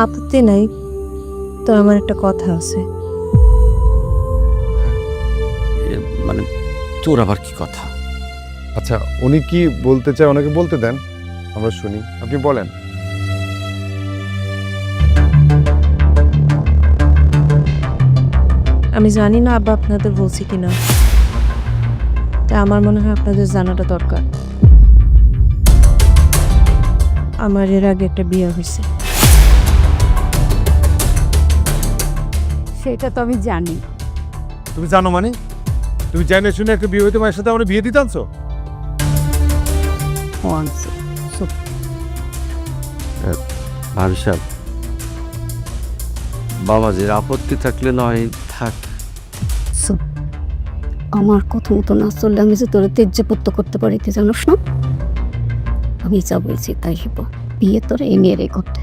আপত্তি নাই, তো আমার একটা কথা আছে। মানে তোর আবার কি কথা? আচ্ছা, উনি কি বলতে চায় ওনাকে বলতে দেন, আমরা শুনি। আপনি বলেন। আমি জানি না আব্বা আপনাদের বলছি কিনা, তাই আমার মনে হয় আপনাদের জানাটা দরকার। আমার এর আগে একটা বিয়ে হয়েছে। সেটা তো আমি জানি। তুমি জানো মানে? তুমি জানে শুনে একটা বিয়ে হইতে মায়ের সাথে আমার বিয়ে দিতে আনছো? ভাবি সাহেব, বাবাজির আপত্তি থাকলে নয় থাক। আমার কথা মতো না চললে আমি যে তোরে তেজ্যপুত্র করতে পারি, তুই জানোস না? আমি যা বলছি তাই হইব। বিয়ে তোরে এই মেয়েরই করতে।